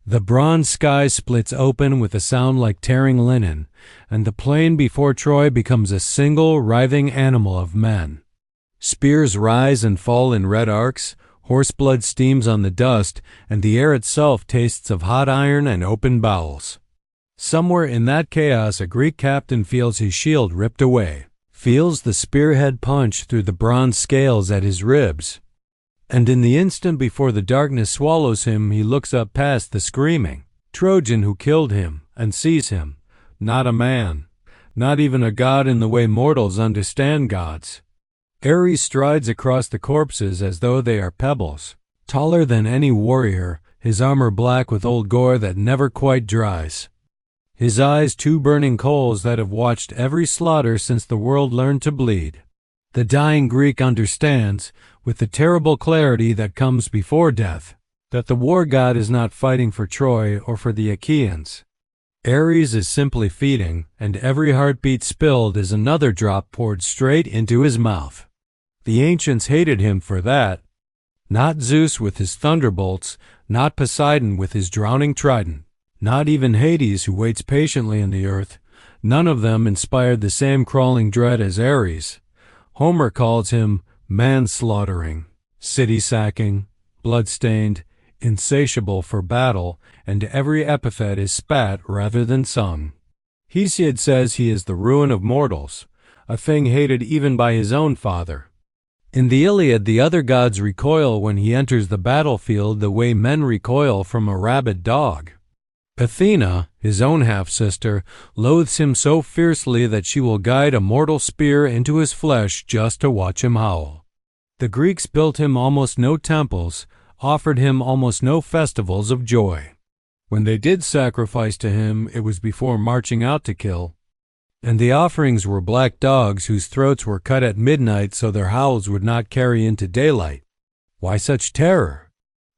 The bronze sky splits open with a sound like tearing linen, and the plain before Troy becomes a single, writhing animal of men. Spears rise and fall in red arcs, horseblood steams on the dust, and the air itself tastes of hot iron and open bowels. Somewhere in that chaos a Greek captain feels his shield ripped away, feels the spearhead punch through the bronze scales at his ribs. And in the instant before the darkness swallows him, he looks up past the screaming Trojan who killed him and sees him, not a man, not even a god in the way mortals understand gods. Ares strides across the corpses as though they are pebbles, taller than any warrior, his armor black with old gore that never quite dries. His eyes two burning coals that have watched every slaughter since the world learned to bleed. The dying Greek understands, with the terrible clarity that comes before death, that the war god is not fighting for Troy or for the Achaeans. Ares is simply feeding, and every heartbeat spilled is another drop poured straight into his mouth. The ancients hated him for that. Not Zeus with his thunderbolts, not Poseidon with his drowning trident, not even Hades who waits patiently in the earth. None of them inspired the same crawling dread as Ares. Homer calls him manslaughtering, city-sacking, blood-stained, insatiable for battle, and every epithet is spat rather than sung. Hesiod says he is the ruin of mortals, a thing hated even by his own father. In the Iliad, the other gods recoil when he enters the battlefield the way men recoil from a rabid dog. Athena, his own half-sister, loathes him so fiercely that she will guide a mortal spear into his flesh just to watch him howl. The Greeks built him almost no temples, offered him almost no festivals of joy. When they did sacrifice to him, it was before marching out to kill. And the offerings were black dogs whose throats were cut at midnight so their howls would not carry into daylight. Why such terror?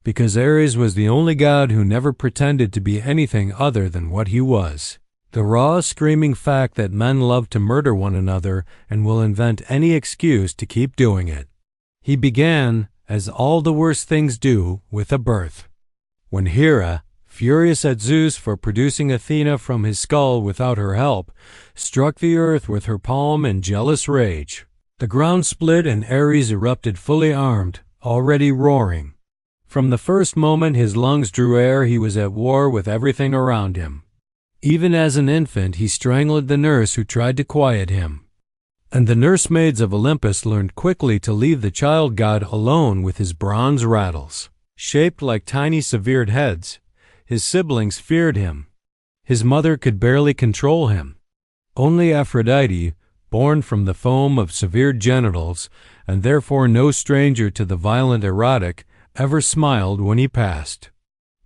Because Ares was the only god who never pretended to be anything other than what he was. The raw, screaming fact that men love to murder one another and will invent any excuse to keep doing it. He began, as all the worst things do, with a birth. When Hera, furious at Zeus for producing Athena from his skull without her help, struck the earth with her palm in jealous rage, the ground split and Ares erupted fully armed, already roaring. From the first moment his lungs drew air, he was at war with everything around him. Even as an infant, he strangled the nurse who tried to quiet him. And the nursemaids of Olympus learned quickly to leave the child god alone with his bronze rattles, shaped like tiny severed heads. His siblings feared him. His mother could barely control him. Only Aphrodite, born from the foam of severed genitals, and therefore no stranger to the violent erotic, ever smiled when he passed.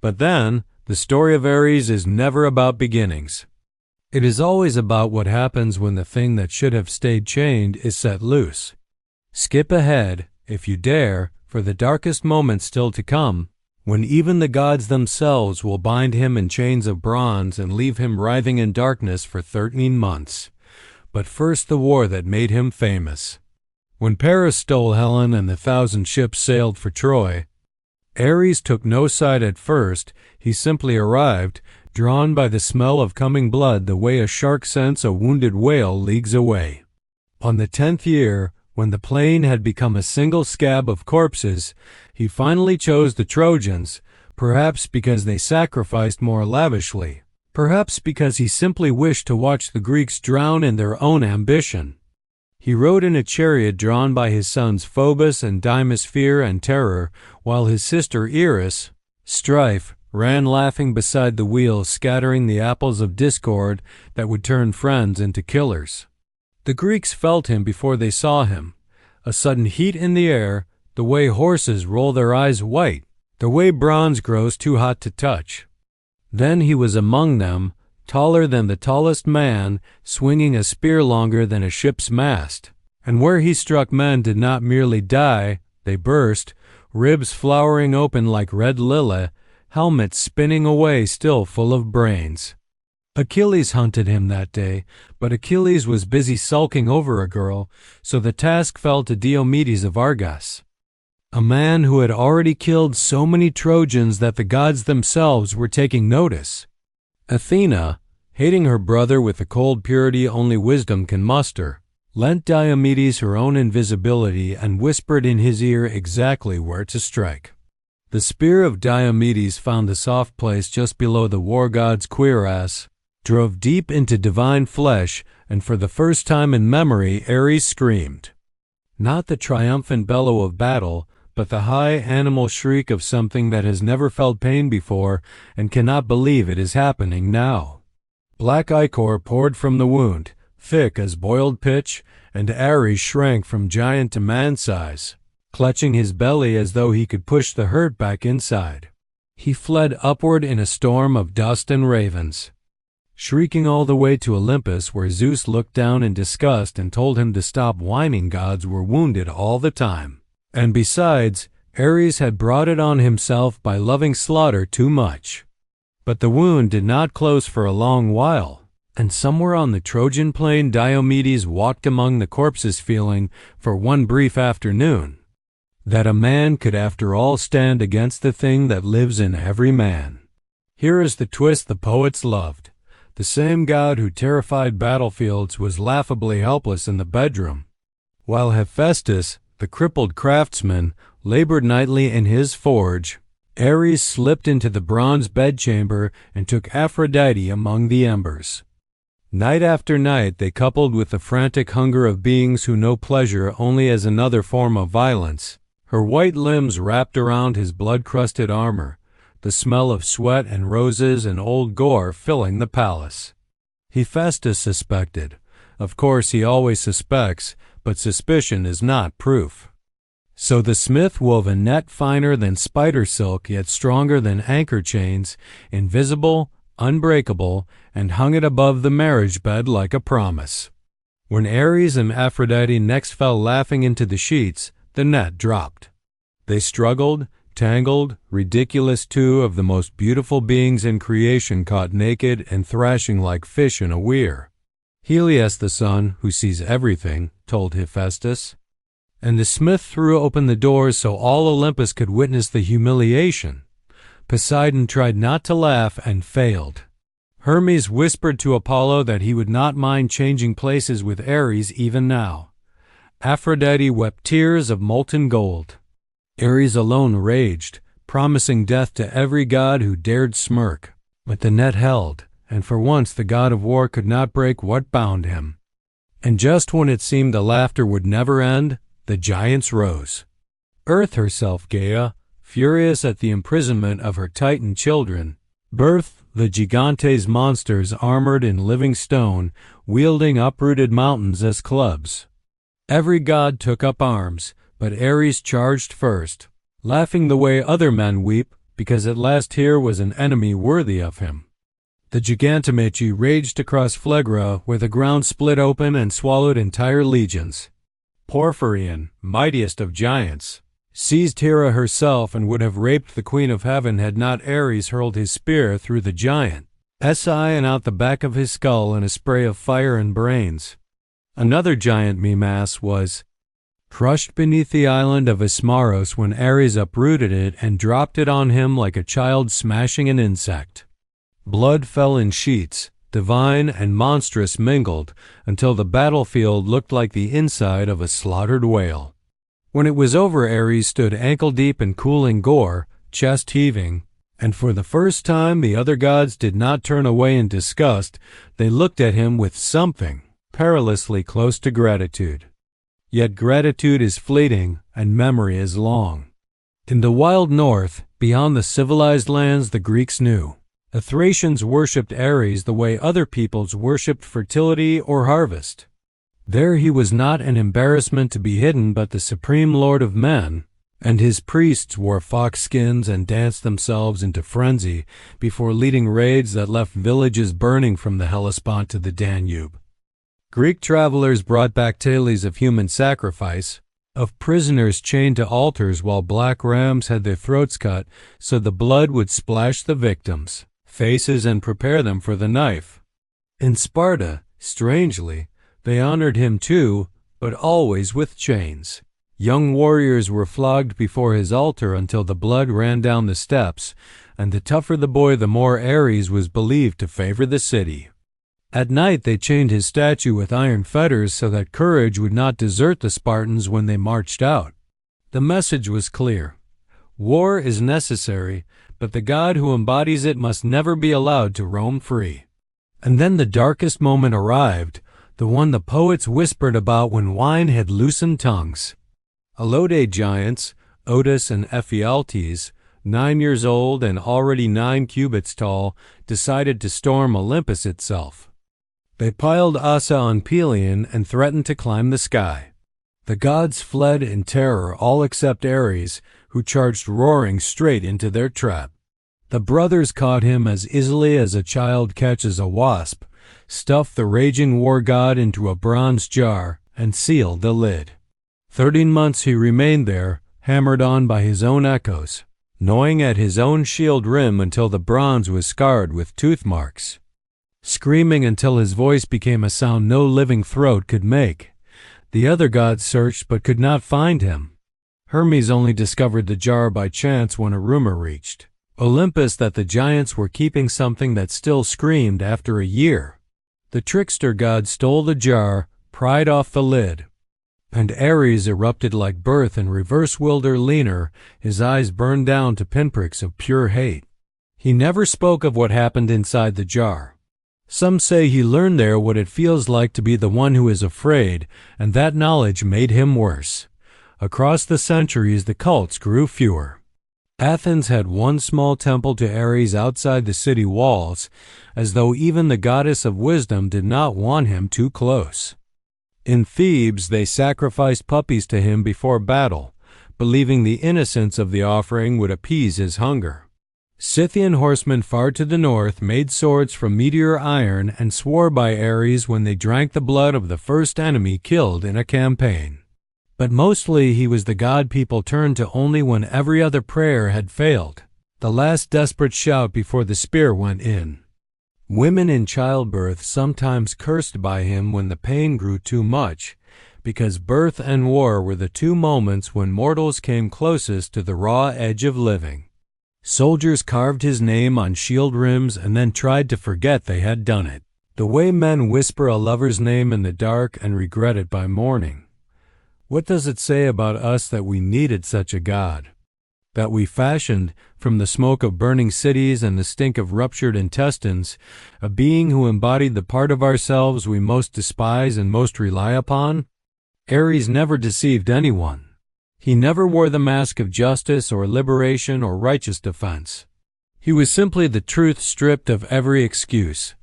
But then, the story of Ares is never about beginnings. It is always about what happens when the thing that should have stayed chained is set loose. Skip ahead, if you dare, for the darkest moment still to come, when even the gods themselves will bind him in chains of bronze and leave him writhing in darkness for 13 months. But first the war that made him famous. When Paris stole Helen and the 1,000 ships sailed for Troy, Ares took no side at first. He simply arrived, drawn by the smell of coming blood the way a shark scents a wounded whale leagues away. On the 10th year, when the plain had become a single scab of corpses, he finally chose the Trojans, perhaps because they sacrificed more lavishly, perhaps because he simply wished to watch the Greeks drown in their own ambition. He rode in a chariot drawn by his sons Phobos and Dymas Fear and Terror, while his sister Eris, Strife, ran laughing beside the wheel, scattering the apples of discord that would turn friends into killers. The Greeks felt him before they saw him, a sudden heat in the air, the way horses roll their eyes white, the way bronze grows too hot to touch. Then he was among them, taller than the tallest man, swinging a spear longer than a ship's mast. And where he struck men did not merely die, they burst, ribs flowering open like red lily, helmets spinning away still full of brains. Achilles hunted him that day, but Achilles was busy sulking over a girl, so the task fell to Diomedes of Argos. a man who had already killed so many Trojans that the gods themselves were taking notice. Athena, hating her brother with the cold purity only wisdom can muster, lent Diomedes her own invisibility and whispered in his ear exactly where to strike. The spear of Diomedes found the soft place just below the war god's cuirass, drove deep into divine flesh, and for the first time in memory Ares screamed. Not the triumphant bellow of battle, but the high animal shriek of something that has never felt pain before and cannot believe it is happening now. Black ichor poured from the wound, thick as boiled pitch, and Ares shrank from giant to man size, clutching his belly as though he could push the hurt back inside. He fled upward in a storm of dust and ravens, shrieking all the way to Olympus, where Zeus looked down in disgust and told him to stop whining. Gods were wounded all the time. And besides, Ares had brought it on himself by loving slaughter too much. But the wound did not close for a long while, and somewhere on the Trojan plain Diomedes walked among the corpses feeling, for one brief afternoon, that a man could after all stand against the thing that lives in every man. Here is the twist the poets loved. The same god who terrified battlefields was laughably helpless in the bedroom, while Hephaestus, the crippled craftsman, labored nightly in his forge. Ares slipped into the bronze bedchamber and took Aphrodite among the embers. Night after night they coupled with the frantic hunger of beings who know pleasure only as another form of violence. Her white limbs wrapped around his blood-crusted armor, the smell of sweat and roses and old gore filling the palace. Hephaestus suspected. Of course he always suspects, but suspicion is not proof. So the smith wove a net finer than spider silk yet stronger than anchor chains, invisible, unbreakable, and hung it above the marriage bed like a promise. When Ares and Aphrodite next fell laughing into the sheets, the net dropped. They struggled, tangled, ridiculous, two of the most beautiful beings in creation caught naked and thrashing like fish in a weir. Helios the sun, who sees everything, told Hephaestus. And the smith threw open the doors so all Olympus could witness the humiliation. Poseidon tried not to laugh and failed. Hermes whispered to Apollo that he would not mind changing places with Ares even now. Aphrodite wept tears of molten gold. Ares alone raged, promising death to every god who dared smirk. But the net held, and for once the god of war could not break what bound him. And just when it seemed the laughter would never end, the giants rose. Earth herself, Gaia, furious at the imprisonment of her Titan children, birthed the Gigantes monsters armored in living stone, wielding uprooted mountains as clubs. Every god took up arms, but Ares charged first, laughing the way other men weep, because at last here was an enemy worthy of him. The Gigantomachy raged across Phlegra, where the ground split open and swallowed entire legions. Porphyrion, mightiest of giants, seized Hera herself and would have raped the Queen of Heaven had not Ares hurled his spear through the giant's eye and out the back of his skull in a spray of fire and brains. Another giant Mimas was crushed beneath the island of Ismaros when Ares uprooted it and dropped it on him like a child smashing an insect. Blood fell in sheets, divine and monstrous mingled, until the battlefield looked like the inside of a slaughtered whale. When it was over, Ares stood ankle-deep in cooling gore, chest heaving, and for the first time the other gods did not turn away in disgust. They looked at him with something perilously close to gratitude. Yet gratitude is fleeting, and memory is long. In the wild north, beyond the civilized lands the Greeks knew, the Thracians worshipped Ares the way other peoples worshipped fertility or harvest. There he was not an embarrassment to be hidden but the supreme lord of men, and his priests wore fox skins and danced themselves into frenzy before leading raids that left villages burning from the Hellespont to the Danube. Greek travelers brought back tales of human sacrifice, of prisoners chained to altars while black rams had their throats cut so the blood would splash the victims' faces and prepare them for the knife. In Sparta, strangely, they honored him too, but always with chains. Young warriors were flogged before his altar until the blood ran down the steps, and the tougher the boy, the more Ares was believed to favor the city. At night they chained his statue with iron fetters so that courage would not desert the Spartans when they marched out. The message was clear. War is necessary, but the god who embodies it must never be allowed to roam free. And then the darkest moment arrived, the one the poets whispered about when wine had loosened tongues. Alode giants, Otus and Ephialtes, 9 years old and already 9 cubits tall, decided to storm Olympus itself. They piled Asa on Pelion and threatened to climb the sky. The gods fled in terror, all except Ares, who charged roaring straight into their trap. The brothers caught him as easily as a child catches a wasp, stuffed the raging war god into a bronze jar, and sealed the lid. 13 months he remained there, hammered on by his own echoes, gnawing at his own shield rim until the bronze was scarred with tooth marks. Screaming until his voice became a sound no living throat could make. The other gods searched but could not find him. Hermes only discovered the jar by chance when a rumor reached Olympus that the giants were keeping something that still screamed after a year. The trickster god stole the jar, pried off the lid, and Ares erupted like birth and reverse-willed leaner, his eyes burned down to pinpricks of pure hate. He never spoke of what happened inside the jar. Some say he learned there what it feels like to be the one who is afraid, and that knowledge made him worse. Across the centuries, the cults grew fewer. Athens had one small temple to Ares outside the city walls, as though even the goddess of wisdom did not want him too close. In Thebes, they sacrificed puppies to him before battle, believing the innocence of the offering would appease his hunger. Scythian horsemen far to the north made swords from meteor iron and swore by Ares when they drank the blood of the first enemy killed in a campaign. But mostly he was the god people turned to only when every other prayer had failed, the last desperate shout before the spear went in. Women in childbirth sometimes cursed by him when the pain grew too much, because birth and war were the two moments when mortals came closest to the raw edge of living. Soldiers carved his name on shield rims and then tried to forget they had done it, the way men whisper a lover's name in the dark and regret it by morning. What does it say about us that we needed such a god? That we fashioned, from the smoke of burning cities and the stink of ruptured intestines, a being who embodied the part of ourselves we most despise and most rely upon? Ares never deceived anyone. He never wore the mask of justice or liberation or righteous defense. He was simply the truth stripped of every excuse.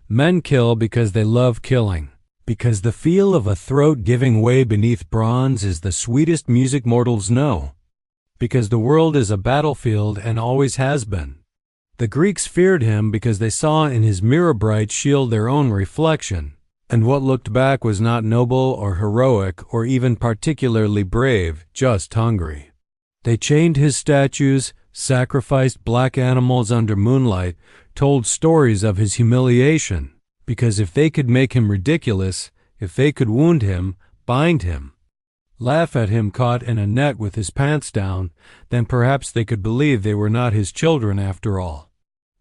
Men kill because they love killing, because the feel of a throat giving way beneath bronze is the sweetest music mortals know, because the world is a battlefield and always has been. The Greeks feared him because they saw in his mirror-bright shield their own reflection, and what looked back was not noble or heroic or even particularly brave, just hungry. They chained his statues, sacrificed black animals under moonlight, told stories of his humiliation, because if they could make him ridiculous, if they could wound him, bind him, laugh at him caught in a net with his pants down, then perhaps they could believe they were not his children after all.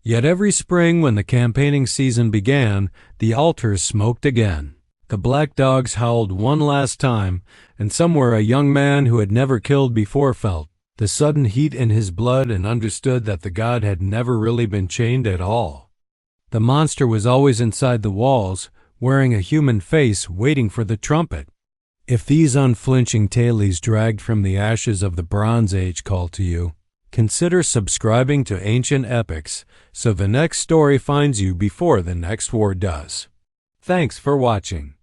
Yet every spring when the campaigning season began, the altars smoked again. The black dogs howled one last time, and somewhere a young man who had never killed before felt the sudden heat in his blood and understood that the god had never really been chained at all. The monster was always inside the walls, wearing a human face, waiting for the trumpet. If these unflinching tales dragged from the ashes of the Bronze Age call to you, consider subscribing to Ancient Epics so the next story finds you before the next war does. Thanks for watching.